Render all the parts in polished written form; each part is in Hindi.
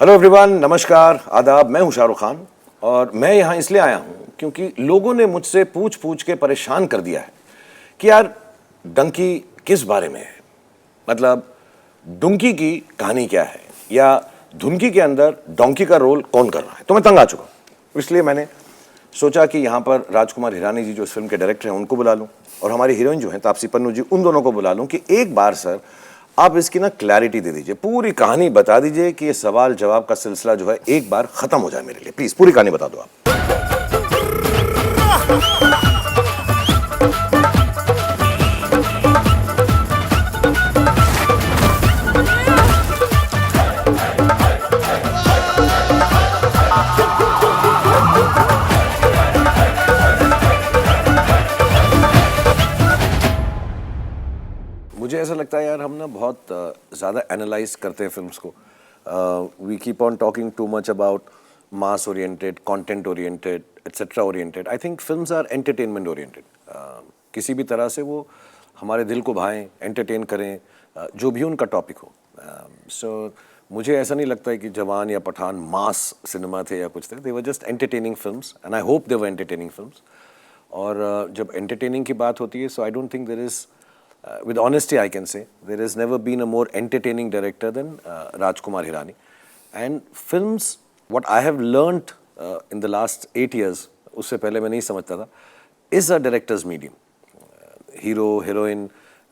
हेलो एवरीवन, नमस्कार, आदाब। मैं हूं शाहरुख खान और मैं यहां इसलिए आया हूं क्योंकि लोगों ने मुझसे पूछ पूछ के परेशान कर दिया है कि यार डंकी किस बारे में है। मतलब डुंकी की कहानी क्या है या धुनकी के अंदर डोंकी का रोल कौन कर रहा है। तो मैं तंग आ चुका हूं, इसलिए मैंने सोचा कि यहाँ पर राजकुमार हिरानी जी जो इस फिल्म के डायरेक्टर हैं उनको बुला लूँ और हमारी हीरोइन जो है तापसी पन्नू जी, उन दोनों को बुला लूँ कि एक बार सर आप इसकी ना क्लैरिटी दे दीजिए, पूरी कहानी बता दीजिए कि ये सवाल जवाब का सिलसिला जो है एक बार खत्म हो जाए मेरे लिए। प्लीज पूरी कहानी बता दो आप। मुझे ऐसा लगता है यार हम ना बहुत ज़्यादा एनालाइज करते हैं फिल्म्स को। We keep on talking too much about mass oriented, content oriented, etcetera oriented. I think films are entertainment oriented. किसी भी तरह से वो हमारे दिल को भाएं, एंटरटेन करें, जो भी उनका टॉपिक हो। सो मुझे ऐसा नहीं लगता है कि जवान या पठान मास सिनेमा थे या कुछ थे। They were just entertaining films and I hope they were entertaining films. और जब एंटरटेनिंग की बात होती है, so I don't think there is with honesty I can say there has never been a more entertaining director than Rajkumar Hirani. And films, what I have learnt in the last 8 years, उससे पहले मैं नहीं समझता था, is a director's medium. Hero, heroine,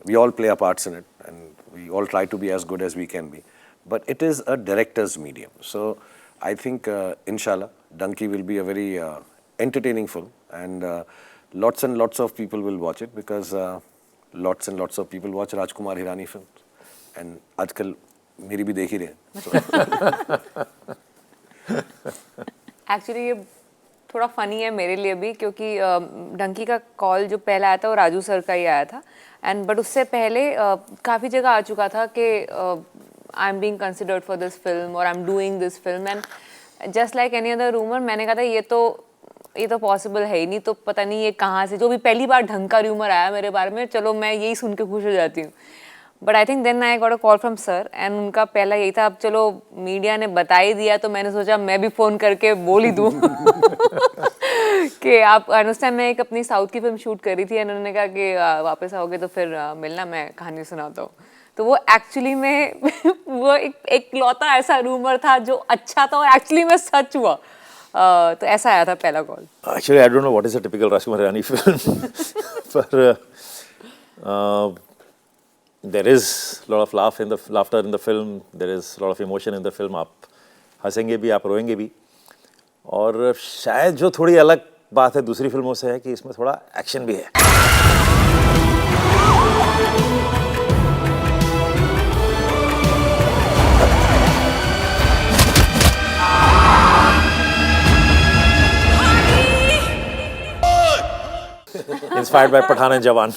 we all play our parts in it and we all try to be as good as we can be. But it is a director's medium. So I think inshallah Dunki will be a very entertaining film and lots and lots of people will watch it because lots and lots of people watch Rajkumar Hirani films and आजकल मेरी भी देख ही रहे हैं। एक्चुअली ये थोड़ा फनी है मेरे लिए भी क्योंकि डंकी का कॉल जो पहला आया था वो राजू सर का ही आया था एंड बट उससे पहले काफ़ी जगह आ चुका था कि I am being considered for this film और I am doing this film and just like any other rumour मैंने कहा था ये तो पॉसिबल है ही नहीं, तो पता नहीं ये कहाँ से, जो भी पहली बार ढंग का रूमर आया मेरे बारे में, चलो मैं यही सुन के खुश हो जाती हूँ। But I think then I got a call from sir and उनका पहला यही था, अब चलो मीडिया ने बता ही दिया तो मैंने सोचा मैं भी फ़ोन करके बोल ही दूँ कि आप अनुष्ठान में एक अपनी साउथ की फिल्म शूट करी थी, उन्होंने कहा कि वापस आओगे तो फिर मिलना, मैं कहानी सुनाता हूँ। तो वो एक्चुअली में वो एक लौता ऐसा रूमर था जो अच्छा था और एक्चुअली में सच हुआ। तो ऐसा आया था पहला call. Actually, I don't know what is a typical Rajkumar Hirani film, but there is a lot of laughter in the film. There is a lot of emotion in the film. आप हंसेंगे भी, आप रोएंगे भी। और शायद जो थोड़ी अलग बात है दूसरी फिल्मों से है कि इसमें थोड़ा एक्शन भी है। Inspired by Pathan and Jawan.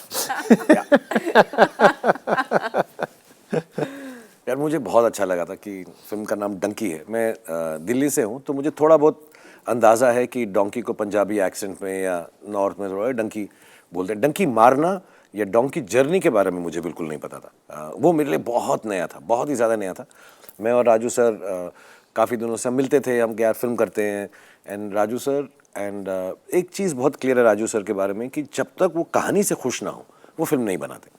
यार मुझे बहुत अच्छा लगा था कि फिल्म का नाम डंकी है। मैं दिल्ली से हूँ तो मुझे थोड़ा बहुत अंदाज़ा है कि डोंकी को पंजाबी एक्सेंट में या नॉर्थ में थोड़ा डंकी बोलते हैं। डंकी मारना या डोंकी जर्नी के बारे में मुझे बिल्कुल नहीं पता था। वो मेरे लिए बहुत नया था, बहुत ही ज़्यादा नया था। मैं और राजू सर काफ़ी दिनों से हम मिलते थे, हम यार फिल्म करते हैं एंड राजू सर एंड एक चीज़ बहुत क्लियर है राजू सर के बारे में कि जब तक वो कहानी से खुश ना हो वो फिल्म नहीं बनाते।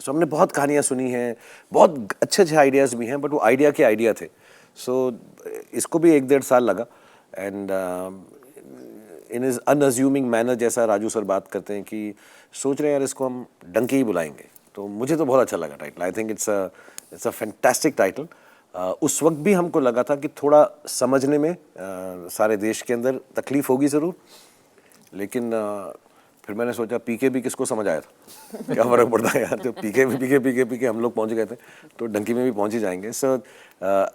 सो हमने बहुत कहानियाँ सुनी हैं, बहुत अच्छे अच्छे आइडियाज़ भी हैं, बट वो आइडिया के आइडिया थे। सो इसको भी 1-1.5 साल लगा एंड इन इज़ अनअज्यूमिंग मैनर, जैसा राजू सर बात करते हैं कि सोच रहे हैं यार इसको हम डंकी ही बुलाएंगे। तो मुझे तो बहुत अच्छा लगा title. I think it's a fantastic title. उस वक्त भी हमको लगा था कि थोड़ा समझने में सारे देश के अंदर तकलीफ़ होगी ज़रूर, लेकिन फिर मैंने सोचा पीके भी किसको समझ आया था, क्या फ़र्क पड़ता है यार, तो पीके हम लोग पहुंच गए थे तो डंकी में भी पहुंच ही जाएंगे। So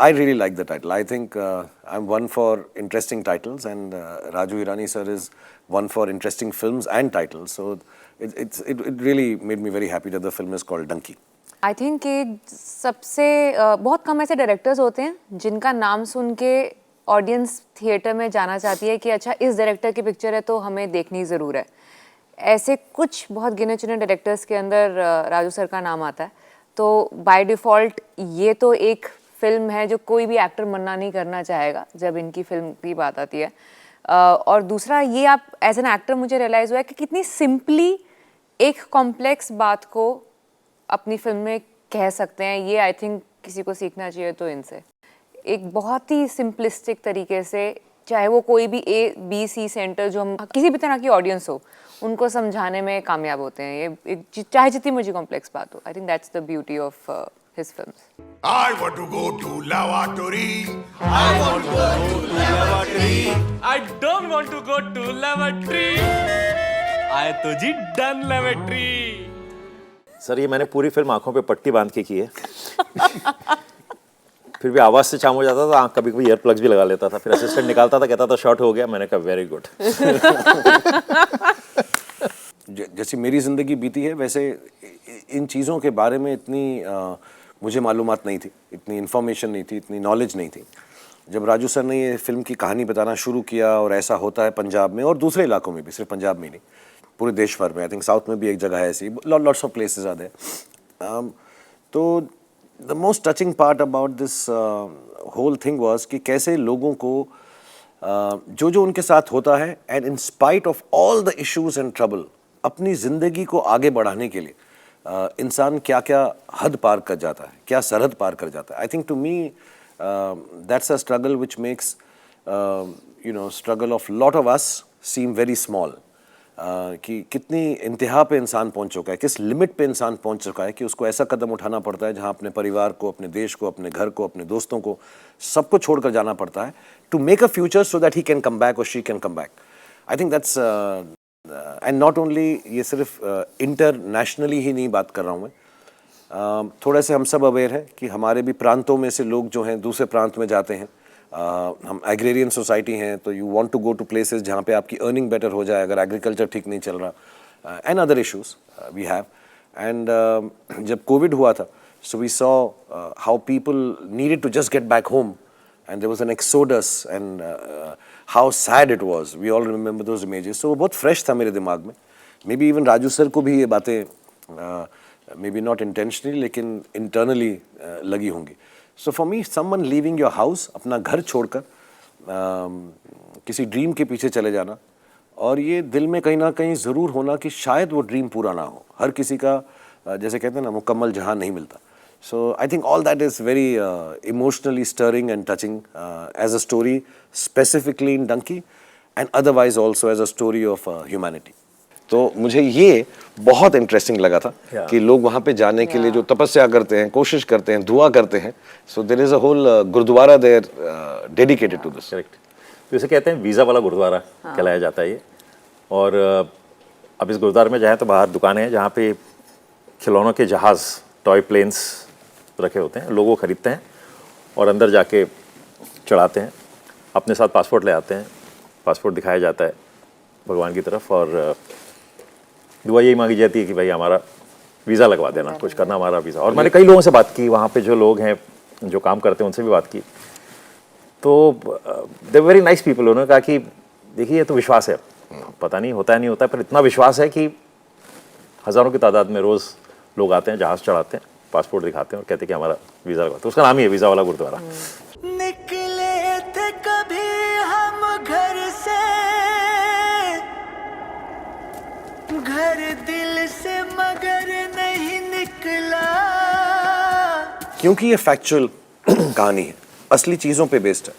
I really like the title. I think I am one for interesting titles and Raju Hirani sir is one for interesting films and titles. So it really made me very happy that the film is called Dunki. I think कि सबसे बहुत कम ऐसे डायरेक्टर्स होते हैं जिनका नाम सुन के ऑडियंस थिएटर में जाना चाहती है कि अच्छा इस डायरेक्टर की पिक्चर है तो हमें देखनी ज़रूर है। ऐसे कुछ बहुत गिने चुने डायरेक्टर्स के अंदर राजू सर का नाम आता है, तो बाय डिफ़ॉल्ट ये तो एक फिल्म है जो कोई भी एक्टर मना नहीं करना चाहेगा जब इनकी फिल्म की बात आती है। और दूसरा ये आप एज एन एक्टर मुझे रियलाइज़ हुआ है कि कितनी सिंपली एक कॉम्प्लेक्स बात को अपनी फिल्म में कह सकते हैं। ये आई थिंक किसी को सीखना चाहिए तो इनसे, एक बहुत ही सिंपलिस्टिक तरीके से, चाहे वो कोई भी A, B, C सेंटर जो हम किसी भी तरह की ऑडियंस हो उनको समझाने में कामयाब होते हैं। ये चाहे जितनी मुझे कॉम्प्लेक्स बात हो, आई think that's the beauty of his films. I want to go to lavatory. I don't want to go to lavatory. आए तो जी डन lavatory. सर ये मैंने पूरी फिल्म आंखों पे पट्टी बांध के की है। फिर भी आवाज से चाम हो जाता था, कभी कभी ईयर प्लग्स भी लगा लेता था, फिर असिस्टेंट निकालता था, कहता था शॉर्ट हो गया, मैंने कहा वेरी गुड। जैसी मेरी ज़िंदगी बीती है वैसे इन चीज़ों के बारे में इतनी मुझे मालूमात नहीं थी, इतनी इन्फॉर्मेशन नहीं थी, इतनी नॉलेज नहीं थी। जब राजू सर ने ये फिल्म की कहानी बताना शुरू किया और ऐसा होता है पंजाब में और दूसरे इलाकों में भी, सिर्फ पंजाब में ही नहीं, पूरे देश भर में, आई थिंक साउथ में भी एक जगह है ऐसी, lots of places are there. तो the most touching part about this whole thing was कि कैसे लोगों को जो जो उनके साथ होता है and in spite of all the issues and trouble अपनी ज़िंदगी को आगे बढ़ाने के लिए इंसान क्या क्या हद पार कर जाता है, क्या सरहद पार कर जाता है। I think to me that's a struggle which makes struggle of lot of us seem very small. कि कितनी इंतहा पे इंसान पहुंच चुका है, किस लिमिट पे इंसान पहुंच चुका है कि उसको ऐसा कदम उठाना पड़ता है जहां अपने परिवार को, अपने देश को, अपने घर को, अपने दोस्तों को, सबको छोड़कर जाना पड़ता है to make a future so that he can come back और she can come back. I think that's and not only, ये सिर्फ इंटरनेशनली ही नहीं बात कर रहा हूँ मैं, थोड़े से हम सब अवेयर हैं कि हमारे भी प्रांतों में से लोग जो हैं दूसरे प्रांत में जाते हैं। हम एग्रेरियन सोसाइटी हैं तो you want to go to places जहाँ पे आपकी अर्निंग बेटर हो जाए अगर एग्रीकल्चर ठीक नहीं चल रहा, and other issues we have. And जब कोविड हुआ था so we saw how people needed to just get back home and there was an exodus and how sad it was, we all remember those images. So वो बहुत फ्रेश था मेरे दिमाग में। Maybe even Raju sir को भी ये बातें मे बी नॉट इंटेंशनली लेकिन इंटरनली लगी होंगी। So for me someone leaving your house, अपना घर छोड़कर किसी ड्रीम के पीछे चले जाना, और ये दिल में कहीं ना कहीं ज़रूर होना कि शायद वो ड्रीम पूरा ना हो। हर किसी का जैसे कहते हैं ना मुकम्मल जहां नहीं मिलता। So I think all that is very emotionally stirring and touching as a story specifically in Dunki and otherwise also as a story of humanity. तो मुझे ये बहुत इंटरेस्टिंग लगा था कि लोग वहाँ पे जाने के लिए जो तपस्या करते हैं, कोशिश करते हैं, दुआ करते हैं। So there is a whole gurdwara there dedicated to this. Correct. तो इसे कहते हैं वीज़ा वाला गुरुद्वारा कहलाया जाता है ये। और अब इस गुरुद्वारे में जाएँ तो बाहर दुकानें हैं जहाँ पे खिलौनों के जहाज़, टॉय प्लेन्स रखे होते हैं, लोग वो खरीदते हैं और अंदर जाके चढ़ाते हैं। अपने साथ पासपोर्ट ले आते हैं, पासपोर्ट दिखाया जाता है भगवान की तरफ और दुआ यही मांगी जाती है कि भाई हमारा वीज़ा लगवा देना, कुछ करना हमारा वीज़ा। और मैंने कई लोगों से बात की, वहाँ पे जो लोग हैं जो काम करते हैं उनसे भी बात की, तो दे वेरी नाइस पीपल। उन्होंने कहा कि देखिए ये तो विश्वास है, पता नहीं होता है नहीं होता है, पर इतना विश्वास है कि हज़ारों की तादाद में रोज़ लोग आते हैं, जहाज़ चढ़ाते हैं, पासपोर्ट दिखाते हैं और कहते हैं कि हमारा वीज़ा लगवा। तो उसका नाम ही है वीज़ा वाला गुरुद्वारा। निकले थे कभी हम घर से, घर दिल से मगर नहीं निकला। क्योंकि ये फैक्चुअल कहानी है, असली चीज़ों पे बेस्ड है,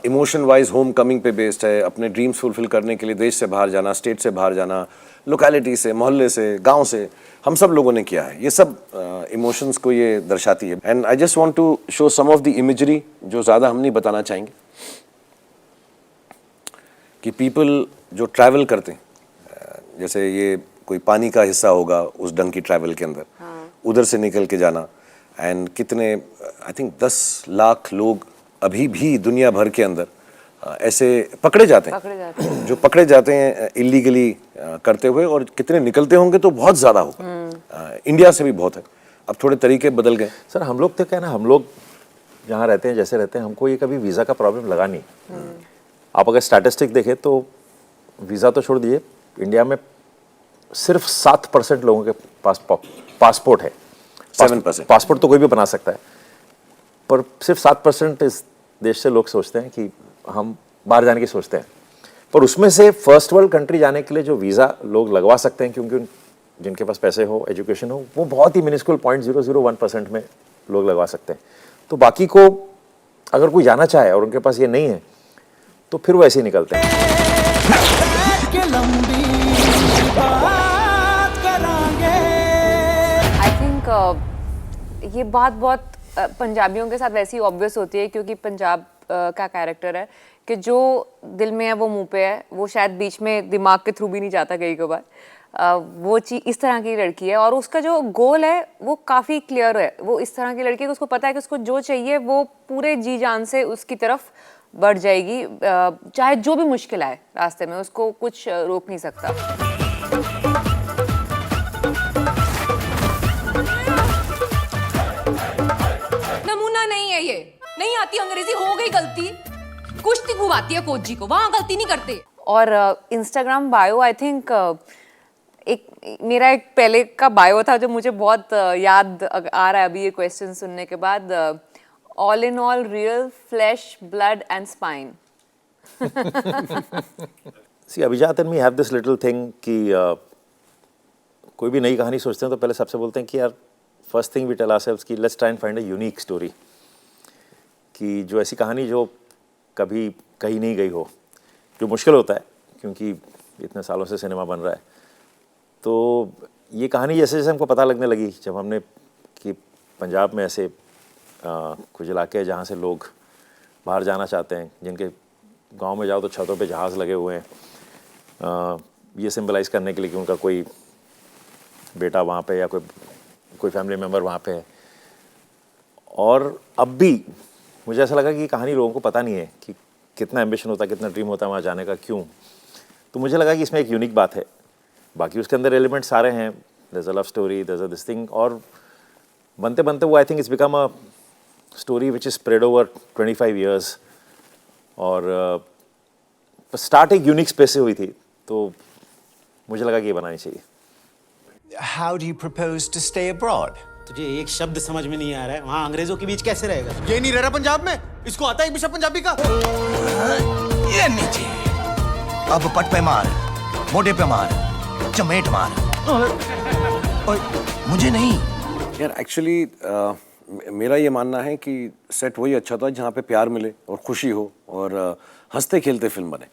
इमोशन वाइज होम कमिंग पे बेस्ड है। अपने ड्रीम्स फुलफिल करने के लिए देश से बाहर जाना, स्टेट से बाहर जाना, लोकेलिटी से, मोहल्ले से, गांव से, हम सब लोगों ने किया है। ये सब इमोशंस को ये दर्शाती है। And I just want to show some of the imagery जो ज़्यादा हम नहीं बताना चाहेंगे, कि पीपल जो ट्रैवल करते हैं, जैसे ये कोई पानी का हिस्सा होगा उस डंकी ट्रैवल के अंदर, उधर से निकल के जाना, एंड कितने आई थिंक 10 लाख लोग अभी भी दुनिया भर के अंदर ऐसे पकड़े जाते हैं, जो पकड़े जाते हैं इलीगली करते हुए, और कितने निकलते होंगे तो बहुत ज़्यादा होगा। इंडिया से भी बहुत है। अब थोड़े तरीके बदल गए। सर हम लोग तो क्या ना, हम लोग जहाँ रहते हैं, जैसे रहते हैं, हमको ये कभी वीज़ा का प्रॉब्लम लगा नहीं। आप अगर स्टैटिस्टिक देखें तो वीज़ा तो छोड़ दिए, इंडिया में सिर्फ 7% लोगों के पास पासपोर्ट है। 7%। पासपोर्ट तो कोई भी बना सकता है, पर सिर्फ 7% इस देश से लोग सोचते हैं कि हम बाहर जाने की सोचते हैं। पर उसमें से फर्स्ट वर्ल्ड कंट्री जाने के लिए जो वीज़ा लोग लगवा सकते हैं, क्योंकि जिनके पास पैसे हो, एजुकेशन हो, वो बहुत ही मिनिस्कुल 0.001% में लोग लगवा सकते हैं। तो बाकी को अगर कोई जाना चाहे और उनके पास ये नहीं है, तो फिर वो ऐसे ही निकलते हैं। आई थिंक ये बात बहुत पंजाबियों के साथ वैसी ऑब्वियस होती है, क्योंकि पंजाब का कैरेक्टर है कि जो दिल में है वो मुंह पे है, वो शायद बीच में दिमाग के थ्रू भी नहीं जाता कई कभार। वो चीज़ इस तरह की लड़की है और उसका जो गोल है वो काफ़ी क्लियर है। वो इस तरह की लड़की है कि उसको पता है कि उसको जो चाहिए वो पूरे जी जान से उसकी तरफ बढ़ जाएगी, चाहे जो भी मुश्किल आए रास्ते में, उसको कुछ रोक नहीं सकता। नमूना नहीं है ये, नहीं आती अंग्रेजी, हो गई गलती, कुश्ती घुमाती है कोच जी को, वहां गलती नहीं करते। और इंस्टाग्राम बायो आई थिंक एक मेरा एक पहले का बायो था जो मुझे बहुत याद आ रहा है अभी ये क्वेश्चन सुनने के बाद। All in all real flesh blood and spine. See Abhijat and me have this little thing कि कोई भी नई कहानी सोचते हैं तो पहले सबसे बोलते हैं कि यार first thing we tell ourselves कि let's try and find a unique story, कि जो ऐसी कहानी जो कभी कहीं नहीं गई हो, जो मुश्किल होता है क्योंकि इतने सालों से सिनेमा बन रहा है। तो ये कहानी जैसे जैसे हमको पता लगने लगी, जब हमने कि पंजाब में ऐसे कुछ इलाके हैं जहाँ से लोग बाहर जाना चाहते हैं, जिनके गांव में जाओ तो छतों पे जहाज़ लगे हुए हैं, ये सिंबलाइज करने के लिए कि उनका कोई बेटा वहाँ पे या कोई फैमिली मेम्बर वहाँ पे है। और अब भी मुझे ऐसा लगा कि ये कहानी लोगों को पता नहीं है कि कितना एम्बिशन होता है, कितना ड्रीम होता है वहाँ जाने का, क्यों। तो मुझे लगा कि इसमें एक यूनिक बात है। बाकी उसके अंदर एलिमेंट सारे हैं, there is a love story, there is a this thing, और बनते बनते वो I think it's become a story which is spread over 25 years. और स्टार्ट एक यूनिक स्पेस से हुई थी, तो मुझे लगा कि ये बनानी चाहिए। How do you propose to stay abroad? तुझे एक शब्द समझ में नहीं आ रहा है, वहाँ अंग्रेजों के बीच कैसे रहेगा? ये नहीं रह रहा पंजाब में, इसको आता है एक भी शब्द पंजाबी का? ये नीचे, अब पट पे मार, मोटे पे मार, चमेट मार। ओए, मुझे नहीं। यार एक्चुअली मेरा ये मानना है कि सेट वही अच्छा था जहाँ पे प्यार मिले और खुशी हो और हंसते खेलते फिल्म बने।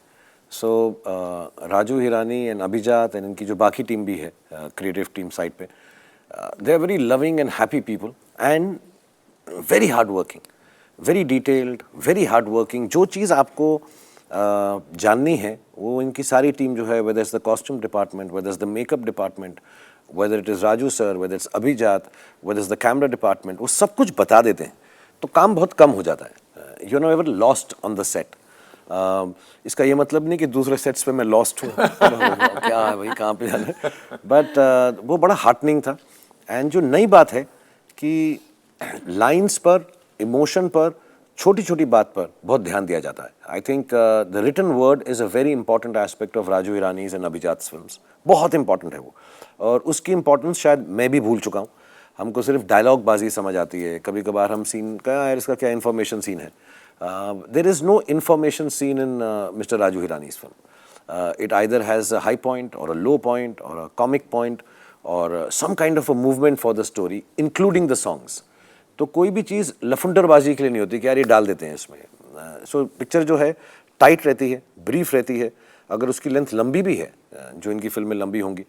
सो राजू हिरानी एंड अभिजात एंड इनकी जो बाकी टीम भी है क्रिएटिव टीम साइड पे, they are very loving and happy people and very hard working, very detailed, very hard working. जो चीज़ आपको जाननी है वो इनकी सारी टीम जो है, whether is the costume department, whether is the makeup department, whether it is Raju sir, whether it's Abhijat, whether it's the camera department, वो सब कुछ बता देते हैं, तो काम बहुत कम हो जाता है। You are never lost on the set. इसका ये मतलब नहीं कि दूसरे सेट्स पे मैं लॉस्ट हूँ क्या है भाई, कहाँ पे जाना है, बट वो बड़ा हार्टनिंग था। एंड जो नई बात है कि लाइन्स पर, इमोशन पर, छोटी छोटी बात पर बहुत ध्यान दिया जाता है। I think the written word is a very important aspect of Raju Hirani's and Abhijat films. बहुत इंपॉर्टेंट है वो, और उसकी इंपॉर्टेंस शायद मैं भी भूल चुका हूँ। हमको सिर्फ डायलॉग बाजी समझ आती है, कभी कभार हम सीन का यार इसका क्या इन्फॉर्मेशन सीन है। There is no information scene in mister Raju Hirani's film. It either has a high point or a low point or a comic point or some kind of a movement for the story including the songs. तो कोई भी चीज़ लफुंडरबाजी के लिए नहीं होती कि यार ये डाल देते हैं इसमें। सो पिक्चर जो है टाइट रहती है, ब्रीफ रहती है। अगर उसकी लेंथ लंबी भी है, जो इनकी फिल्में लंबी होंगी,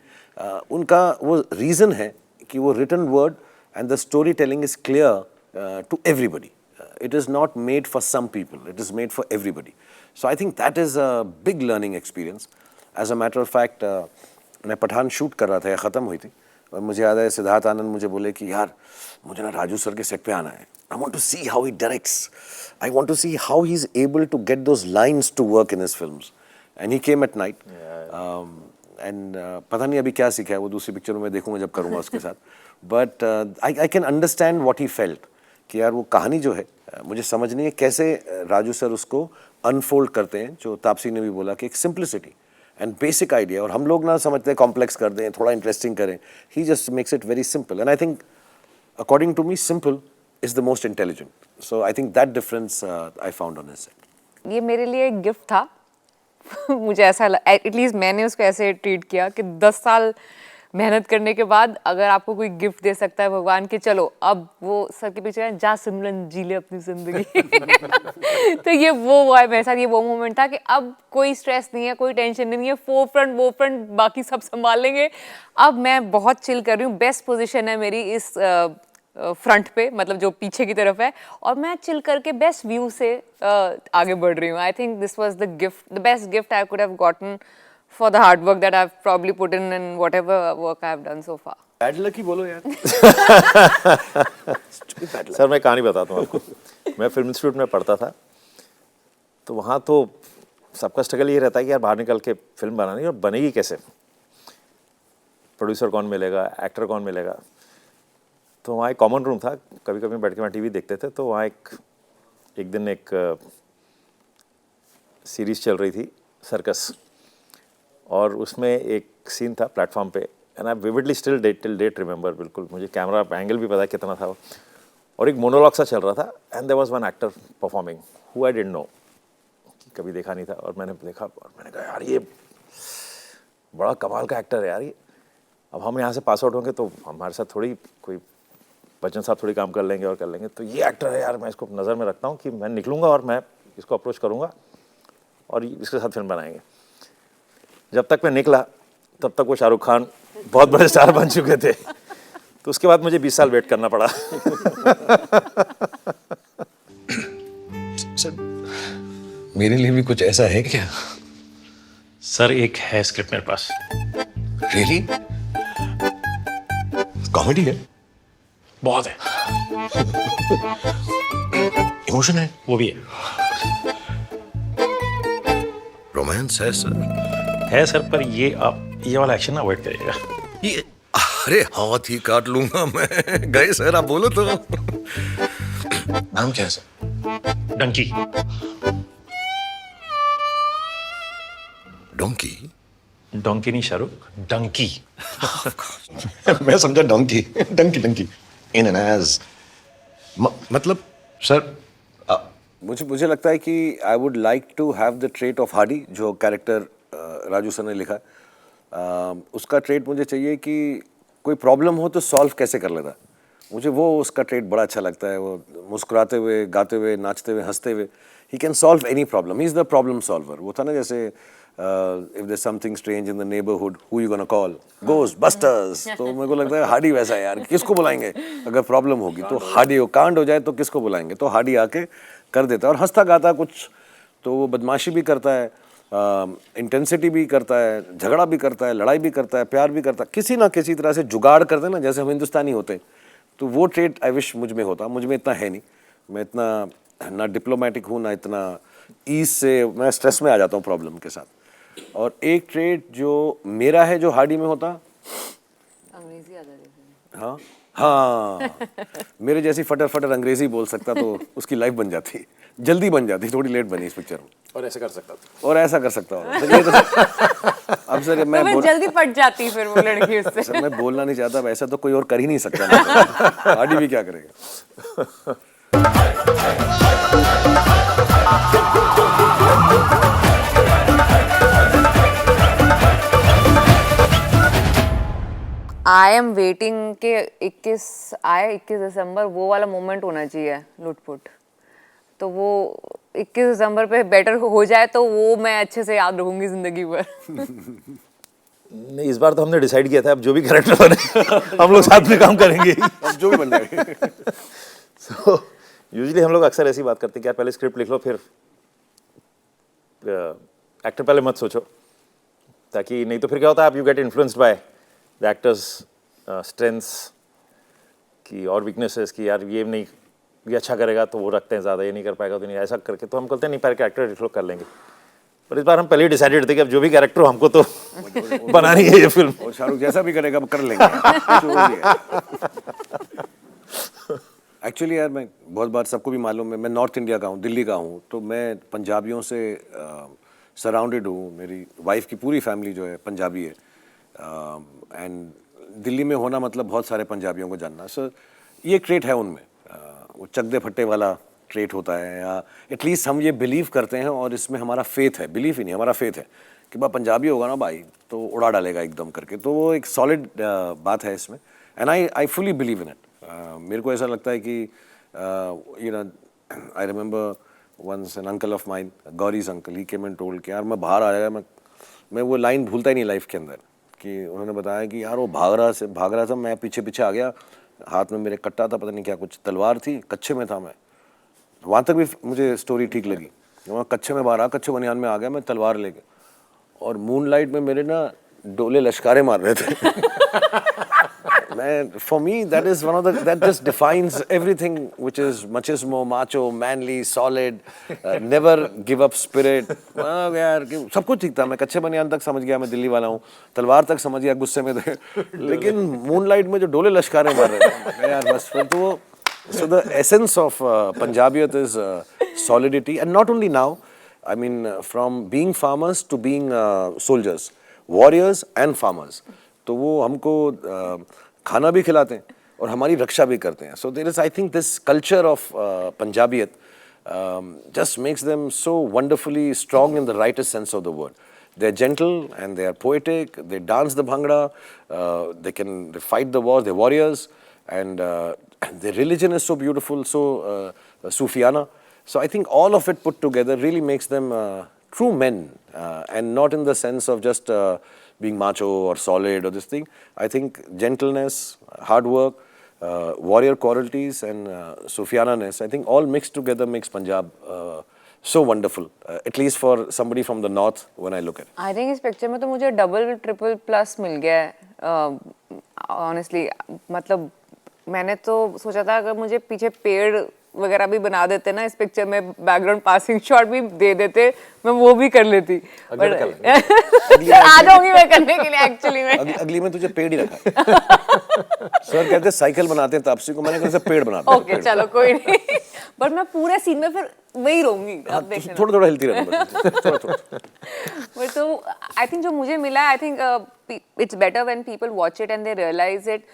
उनका वो रीज़न है कि वो written word and the story telling is clear to everybody. It is not made for some people, it is made for everybody. So I think that is a big learning experience. As a matter of fact मैं पठान शूट कर रहा था या ख़त्म हुई थी, और मुझे याद है सिद्धार्थ आनंद मुझे बोले कि यार मुझे ना राजू सर के सेट पे आना है, I want to see how he directs, I want to see how he is able to get those lines to work in his films. And he came at night and पता नहीं अभी क्या सीखा है, वो दूसरी पिक्चर में मैं देखूंगा जब करूँगा उसके साथ। But I can understand what he felt कि यार वो कहानी जो है मुझे समझनी है कैसे राजू सर उसको अनफोल्ड करते हैं। जो तापसी ने भी बोला कि एक सिंप्लिसिटी एंड बेसिक आइडिया, और हम लोग ना समझते हैं कॉम्प्लेक्स कर दें, थोड़ा इंटरेस्टिंग करें। He just makes it very simple, and I think according to me simple is the most intelligent. So I think that difference I found on his set. ये मेरे लिए एक गिफ्ट था मुझे ऐसा एटलीस्ट मैंने उसको ऐसे ट्रीट किया कि 10 साल मेहनत करने के बाद अगर आपको कोई गिफ्ट दे सकता है भगवान कि चलो अब वो सर के पीछे जा सिमरन जी ले अपनी जिंदगी तो ये वो हुआ है मेरे साथ, ये वो मोमेंट था कि अब कोई स्ट्रेस नहीं है, कोई टेंशन नहीं है, वो फ्रंट बाकी सब संभाल लेंगे। अब मैं बहुत चिल कर रही हूँ, बेस्ट पोजीशन है मेरी इस फ्रंट पे, मतलब जो पीछे की तरफ है, और मैं चिल करके बेस्ट व्यू से आगे बढ़ रही हूँ। I think this was the gift, the best gift I could have gotten for the hard work that I've probably put in and whatever work I've done so far. Bad luck ही बोलो यार। सर मैं कहानी बताता हूँ आपको। मैं फिल्म इंस्टीट्यूट में पढ़ता था, तो वहाँ तो सबका स्ट्रगल ये रहता है कि यार बाहर निकल के फिल्म बनानी, और बनेगी कैसे, प्रोड्यूसर कौन मिलेगा, एक्टर कौन मिलेगा। तो वहाँ एक कॉमन रूम था, कभी कभी बैठ के वहाँ टीवी देखते थे। तो वहाँ एक दिन एक सीरीज़ चल रही थी सर्कस, और उसमें एक सीन था प्लेटफॉर्म पे, and I vividly still till date remember, बिल्कुल मुझे कैमरा एंगल भी पता है कितना था वो। और एक मोनोलॉग सा चल रहा था, and there was one actor performing who I didn't know, कभी देखा नहीं था। और मैंने देखा और मैंने कहा यार ये बड़ा कमाल का एक्टर है यार ये। अब हम यहाँ से पास आउट होंगे तो हमारे साथ थोड़ी कोई बच्चन साहब थोड़ी काम कर लेंगे और कर लेंगे, तो ये एक्टर है यार, मैं इसको नज़र में रखता हूँ कि मैं निकलूँगा और मैं इसको अप्रोच करूँगा और इसके साथ फिल्म बनाएंगे। जब तक मैं निकला तब तक वो शाहरुख खान बहुत बड़े स्टार बन चुके थे, तो उसके बाद मुझे 20 साल वेट करना पड़ा। सर मेरे लिए भी कुछ ऐसा है क्या? सर एक है स्क्रिप्ट मेरे पास। रियली? कॉमेडी है? बहुत है। इमोशन है? वो भी है। रोमांस है सर? है सर, पर ये वाला एक्शन अवॉइड करिएगा। ये अरे हाथ ही काट लूंगा मैं। गए सर, आप बोलो तो। नाम क्या है सर? डंकी। डोंकी? डोंकी नहीं शाहरुख, डंकी। मैं समझा donkey. Dunki Dunki in an age मतलब सर मुझे लगता है कि I would like to have the trait of Hardy, जो कैरेक्टर राजू सर ने लिखा। उसका ट्रेट मुझे चाहिए कि कोई प्रॉब्लम हो तो सॉल्व कैसे कर लेता। मुझे वो उसका ट्रेट बड़ा अच्छा लगता है। वो मुस्कुराते हुए, गाते हुए, नाचते हुए, हंसते हुए, he can solve any problem. He is the problem solver. वो था ना जैसे if there something strange in the neighbourhood who you gonna call, Ghostbusters. तो मेरे को लगता है हार्डी वैसा है यार, किसको बुलाएंगे अगर प्रॉब्लम होगी तो हार्डी हो, कांड हो जाए तो किसको बुलाएंगे, तो हार्डी आके कर देता है। और हंसता गाता कुछ तो वो बदमाशी भी करता है, इंटेंसिटी भी करता है, झगड़ा भी करता है, लड़ाई भी करता है, प्यार भी करता है, किसी ना किसी तरह से जुगाड़ करते ना, जैसे हम हिंदुस्तानी होते। तो वो ट्रेट आई विश मुझ में होता। मुझ में इतना है नहीं, मैं इतना ना डिप्लोमेटिक हूँ, ना इतना ईज से, मैं स्ट्रेस में आ जाता हूँ प्रॉब्लम के साथ। और एक ट्रेट जो मेरा है जो हार्डी में होता, अंग्रेजी आ जाती है। हाँ हाँ, मेरे जैसी फटर फटर अंग्रेजी बोल सकता तो उसकी लाइफ बन जाती, जल्दी बन जाती, थोड़ी लेट बनी इस पिक्चर में। और ऐसे कर सकता था, और ऐसा कर सकता हूँ। अब सर मैं जल्दी पट जाती फिर वो लड़की उससे। सर मैं बोलना नहीं चाहता, वैसा तो कोई और कर ही नहीं सकता। हार्डी भी क्या करेगा। आई एम वेटिंग के 21 दिसंबर वो वाला मोमेंट होना चाहिए लुटपुट, तो वो 21 दिसंबर पे बेटर हो जाए तो वो मैं अच्छे से याद रखूंगी जिंदगी भर। नहीं इस बार तो हमने डिसाइड किया था अब जो भी कैरेक्टर बने हम लोग साथ में काम करेंगे। अब जो भी बन जाए। सो यूजुअली हम लोग अक्सर ऐसी बात करते हैं कि यार पहले स्क्रिप्ट लिख लो, फिर एक्टर पहले मत सोचो, ताकि नहीं तो फिर क्या होता है आप you get influenced by the actors strengths की और वीकनेसेस की, यार ये नहीं, ये अच्छा करेगा तो वो रखते हैं ज़्यादा, ये नहीं कर पाएगा तो नहीं, ऐसा करके तो हम कहते हैं नहीं पहले कैरेक्टर लिख लो कर लेंगे। पर इस बार हम पहले ही डिसाइडेड थे कि अब जो भी कैरेक्टर हो हमको तो बनानी है ये फिल्म, और शाहरुख जैसा भी करेगा कर लेंगे। एक्चुअली यार मैं बहुत बार, सबको भी मालूम है, मैं नॉर्थ इंडिया का हूँ, दिल्ली का हूँ, तो मैं पंजाबियों से सराउंडेड हूँ। मेरी वाइफ की पूरी फैमिली जो है पंजाबी है, एंड दिल्ली में होना मतलब बहुत सारे पंजाबियों को जानना। सो ये एक ट्रेट है उनमें, वो चकदे फट्टे वाला ट्रेट होता है, या एटलीस्ट हम ये बिलीव करते हैं और इसमें हमारा फेथ है, बिलीव ही नहीं हमारा फेथ है कि भाई पंजाबी होगा ना भाई तो उड़ा डालेगा एकदम करके, तो वो एक सॉलिड बात है इसमें, and I fully believe in it. मेरे को ऐसा लगता है कि you know I remember once an uncle of mine, Gauri's uncle, he came and told कि यार मैं बाहर आ गया, मैं वो लाइन भूलता ही नहीं लाइफ के अंदर, कि उन्होंने बताया कि यार वो भाग रहा था, मैं पीछे पीछे आ गया, हाथ में मेरे कट्टा था, पता नहीं क्या कुछ तलवार थी, कच्चे में था मैं, वहाँ तक भी मुझे स्टोरी ठीक लगी। वहाँ कच्चे में बाहर आ, कच्चे बनियान में आ गया मैं तलवार लेके, और मूनलाइट में मेरे ना डोले लश्कारे मार रहे थे। मैं, for me that is one of the, that just defines everything which is machismo, macho, manly, solid, never give up spirit। यार सब कुछ ठीक था, मैं कच्चे बनियान तक समझ गया मैं दिल्ली वाला हूँ, तलवार तक समझ गया गुस्से में थे, लेकिन मूनलाइट में जो डोले लश्कारे मार रहे थे यार बस, फिर तो वो, so the essence of Punjabiyat is solidity, and not only now, I mean from being farmers to being soldiers, warriors and farmers, तो वो हमको खाना भी खिलाते हैं और हमारी रक्षा भी करते हैं। So there is, I think, this culture of Punjabiyat just makes them so wonderfully strong in the rightest sense of the word. They're gentle and they are poetic. They dance the bhangra. They fight the wars. They're warriors, and their religion is so beautiful, so Sufiana. So I think all of it put together really makes them true men, and not in the sense of just being macho or solid or this thing. I think gentleness, hard work, warrior qualities, and Sufiana-ness, I think all mixed together makes Punjab so wonderful, at least for somebody from the north when I look at it. I think इस पिक्चर में तो मुझे डबल ट्रिपल प्लस मिल गया है ऑनेस्टली। मतलब मैंने तो सोचा था अगर मुझे पीछे पेड़ वगैरह भी बना देते ना इस पिक्चर में, बैकग्राउंड पासिंग शॉट भी दे देते, मैं वो भी कर लेती। आ जाऊंगी मैं करने के लिए एक्चुअली में। अगली में तुझे पेड़ ही रखा है। सर कहते हैं साइकिल बनाते हैं तापसी को, मैंने कहा पेड़ बनाते हैं। ओके चलो कोई नहीं, बट मैं पूरे सीन में फिर वही रहूंगी। अब देखना थोड़ा थोड़ा हिलती रहना, थोड़ा थोड़ा। बट तो आई थिंक जो मुझे मिला, I think it's better when people watch it and they realise it.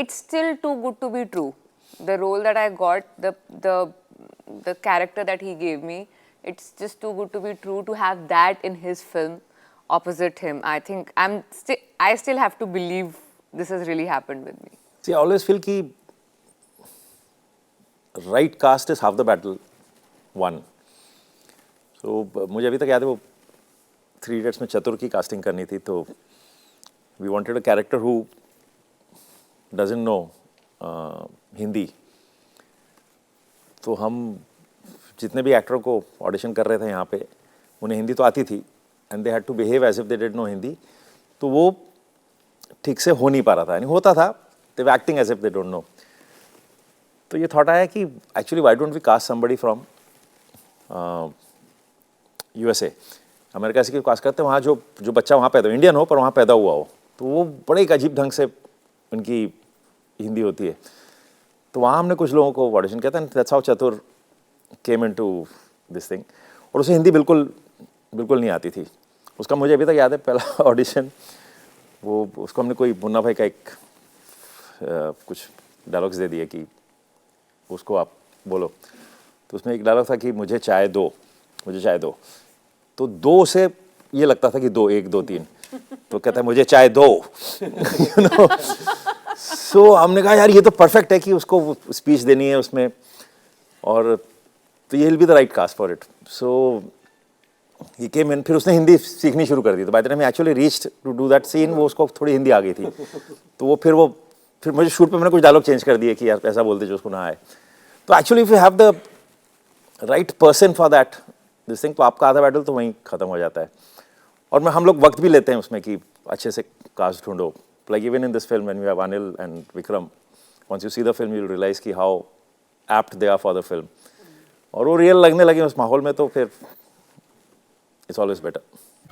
It's still too good to be true. The role that I got, the character that he gave me, it's just too good to be true to have that in his film opposite him. I think I still have to believe this has really happened with me. See, I always feel कि right cast is half the battle won. So मुझे अभी तक याद है वो 3 Idiots में चतुर की कास्टिंग करनी थी, तो we wanted a character who doesn't know Hindi. तो हम जितने भी एक्टर को ऑडिशन कर रहे थे यहाँ पे, उन्हें हिंदी तो आती थी, and they had to behave as if they did know Hindi, तो वो ठीक से हो नहीं पा रहा था, यानी होता था, they were acting as if they don't know. तो ये थॉट आया कि actually why don't we cast somebody from USA, America से कास्ट करते हैं, वहाँ जो बच्चा वहाँ पैदा हो, इंडियन हो पर वहाँ पैदा हुआ हो, तो वो बड़े एक अजीब ढंग से उनकी हिंदी होती है। तो वहाँ हमने कुछ लोगों को ऑडिशन किया था, दैट्स हाउ चतुर केम इनटू दिस थिंग। और उसे हिंदी बिल्कुल नहीं आती थी। उसका मुझे अभी तक याद है पहला ऑडिशन, वो उसको हमने कोई मुन्ना भाई का एक कुछ डायलॉग्स दे दिए कि उसको आप बोलो, तो उसमें एक डायलॉग था कि मुझे चाय दो। तो दो से ये लगता था कि 2 1 2 3, तो कहता है मुझे चाय दो। यू नो, सो हमने कहा यार ये तो परफेक्ट है कि उसको स्पीच देनी है उसमें, और तो ये will be the right cast for it. So he came in, फिर उसने हिंदी सीखनी शुरू कर दी, तो by the time actually reached to do that scene, वो उसको थोड़ी हिंदी आ गई थी। तो वो फिर मुझे शूट पे मैंने कुछ डायलॉग चेंज कर दिए कि यार ऐसा बोलते जो उसको ना आए। तो actually if you have the right person for that this thing, तो आपका आधा बैटल तो वहीं ख़त्म हो जाता है। और हम लोग वक्त भी लेते हैं उसमें कि अच्छे से कास्ट ढूंढो। Like even in this film, when we have Anil and Vikram, once you see the film, you'll realize कि how apt they are for the film. और वो रियल लगने लगे उस माहौल में, तो फिर it's always better.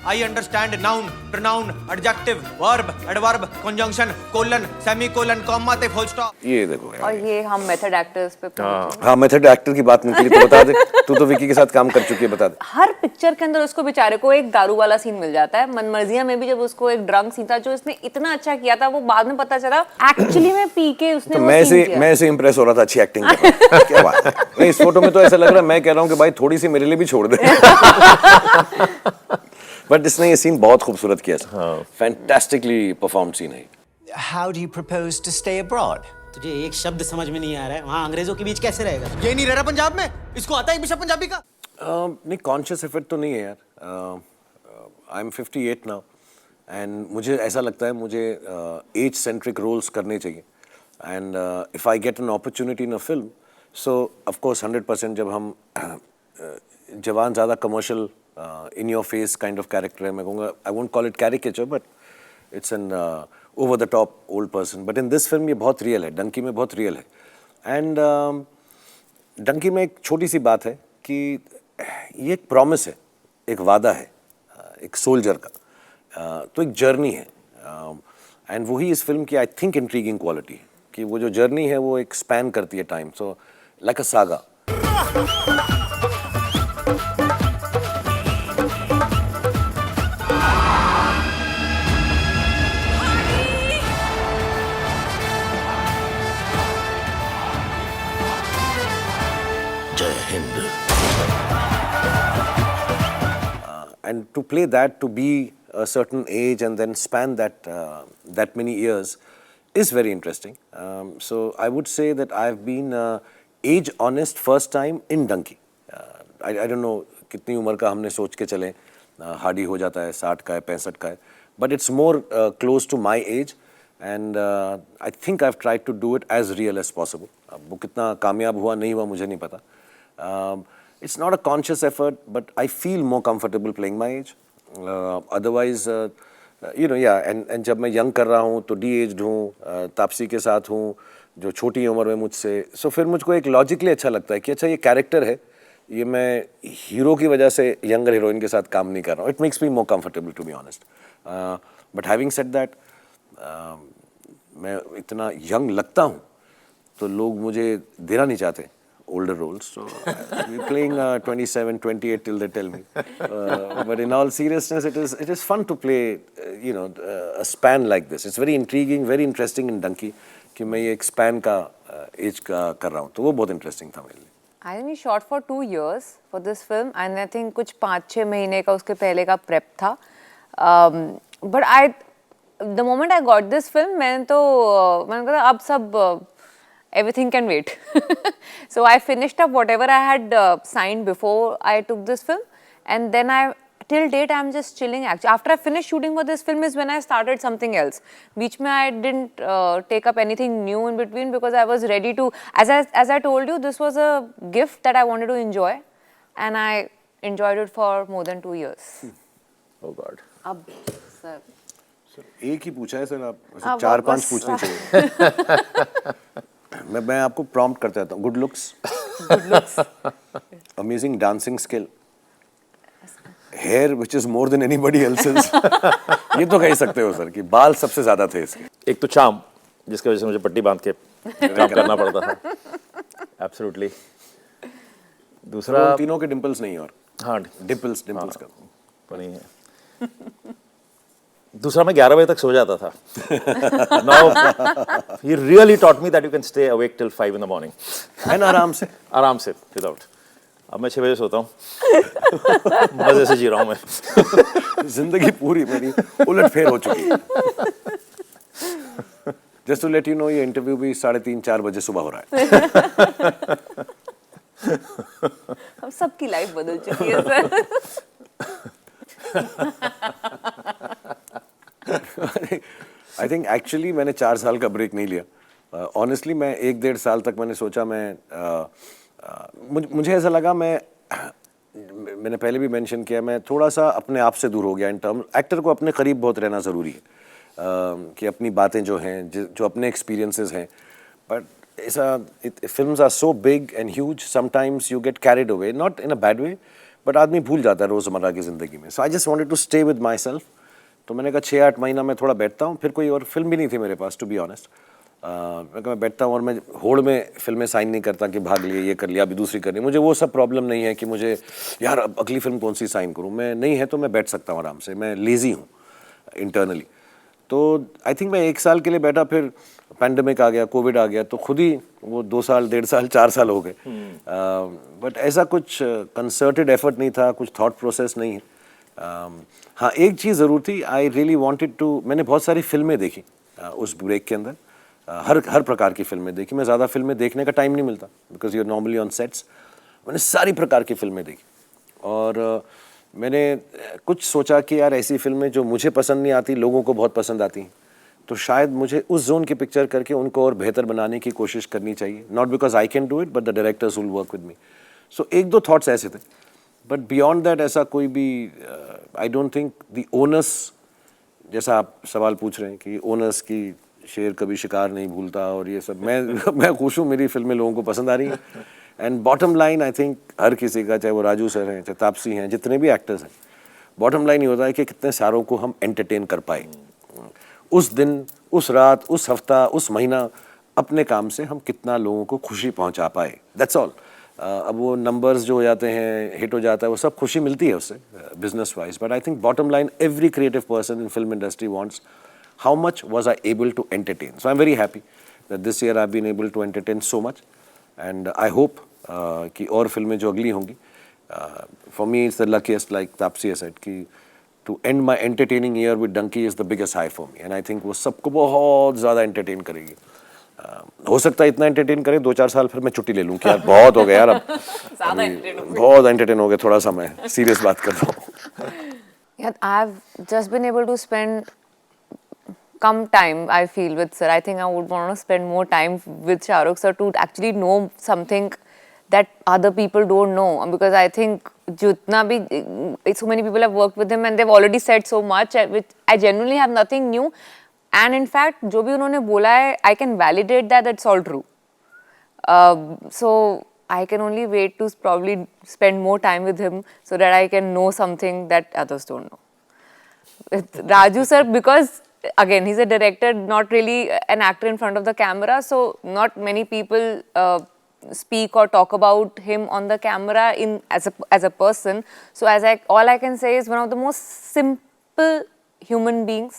I understand noun, pronoun, adjective, verb, adverb, conjunction, colon, semicolon, comma ते full stop. ये देखो यार। और ये हम मेथड एक्टर्स पे पहुंचे। हाँ मेथड एक्टर की बात निकली तो बता दे। तू तो विकी के साथ काम कर चुकी है, बता दे। हर पिक्चर के अंदर उसको बेचारे को एक दारू वाला सीन मिल जाता है। मनमर्जियां में भी जब उसको एक ड्रंक सीन था जो इसने इतना अच्छा किया था, वो बाद में पता चला एक्चुअली में पी के उसने तो वो सीन किया। मैं ऐसे इंप्रेस हो रहा था अच्छी एक्टिंग कर। क्या बात है। नहीं, इस फोटो में तो ऐसा लग रहा है मैं कह रहा हूँ कि भाई थोड़ी सी मेरे लिए भी छोड़ दे। बट इसने ये सीन बहुत खूबसूरत किया। फैंटास्टिकली परफॉर्म सीन है। How do you propose to stay abroad? तुझे एक शब्द समझ में नहीं आ रहा है, वहाँ अंग्रेजों के बीच कैसे रहेगा? ये नहीं रह रहा पंजाब में? इसको आता है एक भी शब्द पंजाबी का? नहीं, कॉन्शियस एफर्ट तो नहीं है यार। आई एम 58 नाउ एंड मुझे ऐसा लगता है मुझे एज सेंट्रिक रोल्स करने चाहिए। And if I get an opportunity in a film, so of course 100% जब हम जवान ज़्यादा commercial in your face kind of character है, मैं कहूँगा I won't call it caricature but it's an over the top old person. But in this film ये बहुत रियल है, डंकी में बहुत रियल है। एंड डंकी में एक छोटी सी बात है कि ये एक प्रॉमिस है, एक वादा है एक सोल्जर का। तो एक जर्नी है एंड वही इस फिल्म की आई थिंक इंट्रीगिंग क्वालिटी है कि वो जो जर्नी है वो एक स्पैन करती है टाइम। सो लाइक अ सागा। जय Hind. And to play that, to be a certain age and then span that many years is very interesting. So I would say that I've been age honest first time in Dunki. I don't know कितनी उम्र का हमने सोच के चले, हार्डी हो जाता है 60 का है 65 का है, but it's more close to my age and I think I've tried to do it as real as possible. अब वो कितना कामयाब हुआ नहीं हुआ मुझे नहीं पता. It's not a conscious effort, but I feel more comfortable playing my age. Otherwise, and जब मैं young कर रहा हूँ तो de-aged हूँ, तापसी के साथ हूँ जो छोटी उम्र में मुझसे, so फिर मुझको एक logically अच्छा लगता है कि अच्छा ये character है, ये मैं हीरो की वजह से younger heroine के साथ काम नहीं कर रहा हूँ. It makes me more comfortable to be honest. But having said that, मैं इतना young लगता हूँ तो लोग मुझे देना नहीं चाहते older roles, so we're playing 27, 28 till they tell me. But in all seriousness, it is fun to play, a span like this. It's very intriguing, very interesting in Dunki कि मैं ये एक span का age का कर रहा हूँ, तो वो बहुत interesting था मेरे लिए. I think he shot for 2 years for this film and I think कुछ 5-6 महीने का उसके पहले का prep था. But the moment I got this film, मैंने कहा अब सब everything can wait. So I finished up whatever I had signed before I took this film, and then till date I'm just chilling. Actually, after I finished shooting for this film is when I started something else. Beach mein I didn't take up anything new in between because I was ready to. As I told you, this was a gift that I wanted to enjoy, and I enjoyed it for more than 2 years. Oh God. अब सर एक ही पूछा है सर, आप अब 4-5 वापस पूछने चाहिए. मैं आपको प्रॉम्प्ट करता था. Good looks, amazing dancing skill, hair which is more than anybody else's. ये तो कह सकते हो सर कि बाल सबसे ज्यादा थे इसके. एक तो चार्म जिसकी वजह से मुझे पट्टी बांध के काम करना पड़ता था. एब्सोल्युटली. दूसरा तीनों के डिंपल्स नहीं और हाँ डिंपल्स का नहीं है. दूसरा मैं 11 बजे तक सो जाता था. Now he really taught me that you can stay awake till 5 in the morning. And आराम से without. अब मैं 6 बजे सोता हूँ. मजे से जी रहा हूँ मैं. जिंदगी पूरी मेरी उलट फेर हो चुकी है. Just to let you know ये इंटरव्यू भी 3:30-4 बजे सुबह हो रहा है. अब सबकी लाइफ बदल चुकी है सर. आई थिंक एक्चुअली मैंने 4 साल का ब्रेक नहीं लिया. ऑनेस्टली मैं 1-1.5 साल तक मैंने सोचा मुझे ऐसा लगा मैंने पहले भी मेंशन किया मैं थोड़ा सा अपने आप से दूर हो गया. इन टर्म एक्टर को अपने करीब बहुत रहना ज़रूरी है कि अपनी बातें जो हैं जो अपने एक्सपीरियंसेस हैं. बट ऐसा films are so big and huge, sometimes you get carried away, not in a bad way but आदमी भूल जाता है रोज़मर्रा की ज़िंदगी में. So I just wanted to stay with myself. तो मैंने कहा 6-8 महीना मैं थोड़ा बैठता हूँ. फिर कोई और फिल्म भी नहीं थी मेरे पास, टू बी ऑनेस्ट. मैं बैठता हूँ और मैं होड़ में फिल्में साइन नहीं करता कि भाग लिए, ये कर लिया, अभी दूसरी करनी. मुझे वो सब प्रॉब्लम नहीं है कि मुझे यार अब अगली फिल्म कौन सी साइन करूँ. मैं नहीं है तो मैं बैठ सकता हूँ आराम से. मैं लेज़ी हूँ इंटरनली. तो आई थिंक मैं 1 साल के लिए बैठा, फिर पैंडमिक आ गया, कोविड आ गया, तो खुद ही वो 2 साल, 1.5 साल, 4 साल हो गए. बट ऐसा कुछ कंसर्टेड एफर्ट नहीं था, कुछ थॉट प्रोसेस नहीं है. हाँ, एक चीज़ ज़रूर थी. आई रियली वांटेड टू, मैंने बहुत सारी फिल्में देखी उस ब्रेक के अंदर. हर प्रकार की फिल्में देखी. मैं ज़्यादा फिल्में देखने का टाइम नहीं मिलता because you are normally on sets. मैंने सारी प्रकार की फिल्में देखी और मैंने कुछ सोचा कि यार ऐसी फिल्में जो मुझे पसंद नहीं आती, लोगों को बहुत पसंद आती हैं, तो शायद मुझे उस जोन की पिक्चर करके उनको और बेहतर बनाने की कोशिश करनी चाहिए. Not because I can do it but the directors will work with me. So 1-2 thoughts ऐसे थे. बट बियॉन्ड दैट ऐसा कोई भी आई डोंट थिंक द ओनर्स, जैसा आप सवाल पूछ रहे हैं कि ओनर्स की शेर कभी शिकार नहीं भूलता और ये सब, मैं खुश हूँ, मेरी फिल्में लोगों को पसंद आ रही हैं. And bottom line I think हर किसी का, चाहे वो राजू सर हैं, चाहे तापसी हैं, जितने भी एक्टर्स हैं, बॉटम लाइन ये होता है कि कितने सारों को हम एंटरटेन कर पाए उस दिन, उस रात, उस हफ्ता, उस महीना. अपने काम से हम कितना लोगों को खुशी पहुंचा पाए, दैट्स ऑल. अब वो नंबर्स जो हो जाते हैं, हिट हो जाता है, वो सब खुशी मिलती है उससे business wise. But I think bottom line every creative person in film industry wants how much was I able to entertain. So I'm very happy that this year I've been able to entertain so much, and I hope कि और फिल्में जो अगली होंगी, for me it's the luckiest, like Taapsee said, कि to end my entertaining year with Dunki is the biggest high for me, and I think वो सबको बहुत ज़्यादा entertain करेगी. हो सकता है इतना entertain करे 2-4 साल फिर मैं छुट्टी ले लूँ कि यार बहुत हो गया यार, अब बहुत entertain हो गया, थोड़ा सा मैं serious बात कर रहा हूँ. Yeah, I've just been able to spend come time, I feel, with sir. I think I would want to spend more time with Shah Rukh sir to actually know something that other people don't know, because I think jitna bhi so many people have worked with him and they've already said so much, which I genuinely have nothing new, and in fact jo bhi unhone bola hai, I can validate that it's all true. So I can only wait to probably spend more time with him so that I can know something that others don't know. With Raju sir, because again, he's a director, not really an actor in front of the camera, so not many people speak or talk about him on the camera as a person. So all I can say is one of the most simple human beings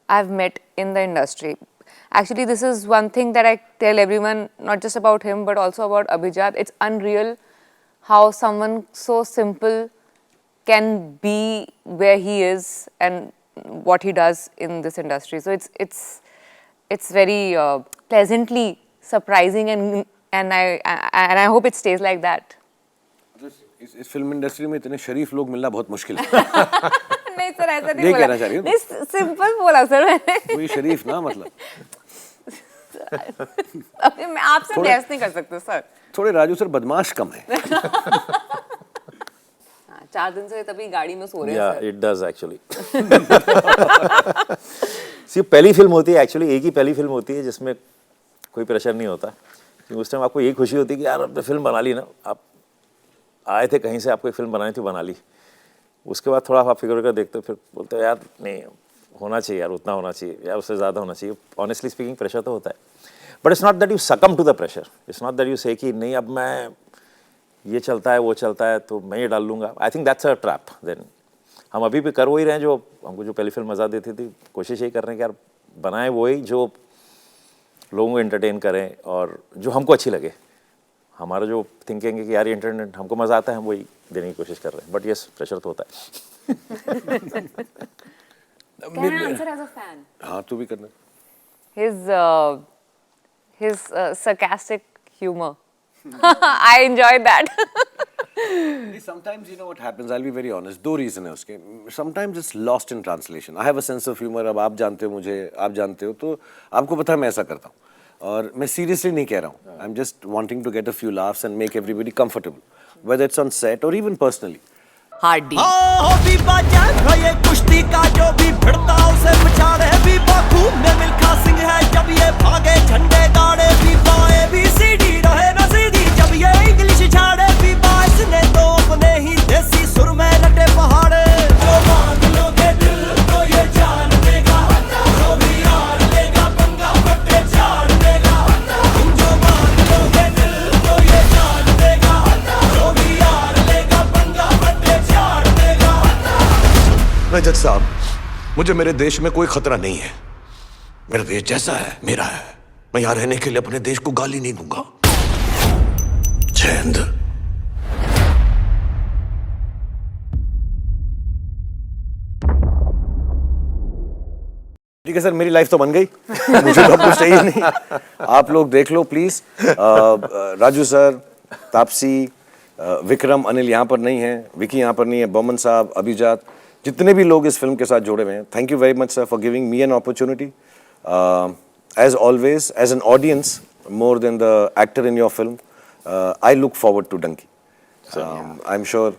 I've met in the industry. Actually, this is one thing that I tell everyone, not just about him, but also about Abhijat. It's unreal how someone so simple can be where he is and what he does in this industry. So it's very pleasantly surprising, and I hope it stays like that. इस फिल्म इंडस्ट्री में इतने शरीफ लोग मिलना बहुत मुश्किल है. नहीं सर, ऐसा नहीं ये बोला. कहना चाह रही हूँ. नहीं, सिंपल बोला सर मैंने. कोई शरीफ ना, मतलब अभी मैं आपसे बहस नहीं कर सकते सर. थोड़े राजू सर बदमाश कम है. 4 दिन से तभी गाड़ी में सो रहे हैं. Yeah, it does actually. See, पहली फिल्म होती है एक्चुअली, एक ही पहली फिल्म होती है जिसमें कोई प्रेशर नहीं होता, क्योंकि उस टाइम आपको यही खुशी होती है कि यार आपने फिल्म बना ली ना, आप आए थे कहीं से, आपको एक फिल्म बनानी थी, बना ली. उसके बाद थोड़ा आप फिगर कर देखते हो, फिर बोलते हो यार नहीं होना चाहिए, यार उतना होना चाहिए, यार उससे ज़्यादा होना चाहिए. ऑनेस्टली स्पीकिंग प्रेशर तो होता है, but it's not that you succumb to the pressure. It's not that you say कि नहीं अब मैं ये चलता है वो चलता है तो मैं ये डाल लूँगा. I think that's a trap. Then हम अभी भी कर वही रहे हैं जो हमको जो पहली फिल्म मज़ा देती थी. कोशिश यही कर रहे हैं कि यार बनाए वही जो लोगों को एंटरटेन करें और जो हमको अच्छी लगे. हमारा जो थिंकिंग है कि यार ये एंटरटेनमेंट हमको मज़ा आता है, हम वही देने की कोशिश कर रहे हैं. बट यस, प्रेशर तो होता है. Can I answer as a fan? हाँ, तू भी करना. His sarcastic humor. I enjoyed that. Sometimes you know what happens. I'll be very honest. 2 reasons है उसके. Sometimes it's lost in translation. I have a sense of humor. अब आप जानते हो मुझे, आप जानते हो, तो आपको पता है मैं ऐसा करता हूँ. और मैं seriously नहीं कह रहा हूँ. I'm just wanting to get a few laughs and make everybody comfortable, whether it's on set or even personally. Hardy भी बाजा ये कुश्ती का जो भी भिड़ता उसे पछाड़े भी बाकू में मिल्खा सिंह है जब ये भागे झंडे गाड़े भी बाए भी सीधी रहे ना सीधी जब ये इंग्लिश झाड़े भी बाइस ने तो अपने ही देसी जज साहब, मुझे मेरे देश में कोई खतरा नहीं है। मेरा देश जैसा है मेरा है। मैं यहां रहने के लिए अपने देश को गाली नहीं दूंगा। जय हिंद। ठीक है सर, मेरी लाइफ तो बन गई, मुझे तो अब कुछ चाहिए नहीं। आप लोग देख लो प्लीज। राजू सर, तापसी, विक्रम, अनिल यहाँ पर नहीं है, विकी यहाँ पर नहीं है, बमन साहब, अभिजात, जितने भी लोग इस फिल्म के साथ जुड़े हुए हैं, thank you very much sir for giving me an opportunity. As always, as an audience more than the actor in your film, I look forward to Dunki. I am sure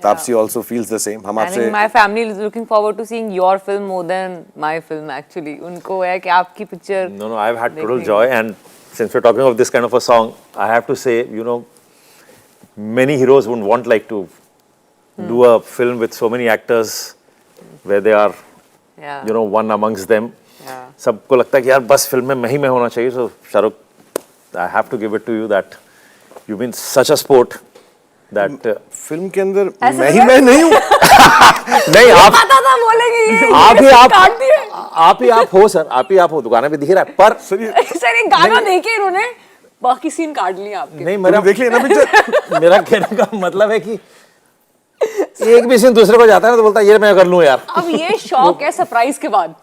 Tapsi also feels the same. हम I आपसे think my family is looking forward to seeing your film more than my film actually. उनको है कि आपकी picture. No, I've had total joy, and since we're talking of this kind of a song, I have to say, you know, many heroes wouldn't want like to do a film with so many actors where they are, Yeah. you know, one amongst them. Yeah. सबको लगता है कि यार बस फिल्म में मैं होना चाहिए. So Shahrukh, I have to give it to you that you've been such a sport that film के अंदर ऐसा मैं नहीं हूँ। नहीं आप पता था बोलेंगे ये आप ही आप काट दिए। आप ही आप हो सर, आप ही आप हो, दुकान पे दिख रहा है पर सर एक गाना देके इन्होंने बाकी सीन काट लिए आपके। नहीं मेरा देख लिया ना पिक्चर। मेरा कहने का मतलब है कि एक भी सीन दूसरे को जाता है ना तो बोलता है ये मैं कर लूं यार। अब ये शौक है सरप्राइज के बाद,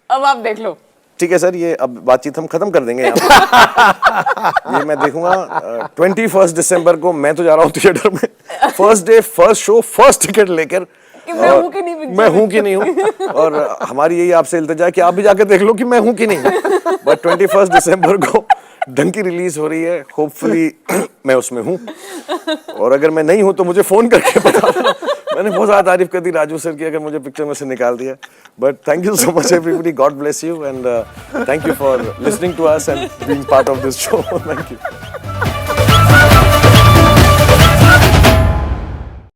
अब आप देख लो। ठीक है सर, ये अब बातचीत हम खत्म कर देंगे यहाँ पे। ये मैं देखूंगा 21 दिसंबर को। मैं तो जा रहा हूँ थिएटर में, first day first show first ticket लेकर। कि मैं हूँ कि नहीं picture मैं हूँ कि नहीं हूँ, और हमारी यही आपसे इल्तिजा है कि आप भी जाकर देख लो कि मैं हूँ कि नहीं। बट 21 दिसंबर को डंकी रिलीज हो रही है, होपफुली मैं उसमें हूँ, और अगर मैं नहीं हूँ तो मुझे फोन करके बता देना। मैंने बहुत ज़्यादा तारीफ कर दी राजू सर की अगर मुझे पिक्चर में से निकाल दिया। But thank you so much everybody, God bless you, and thank you for listening to us and being part of this show. Thank you.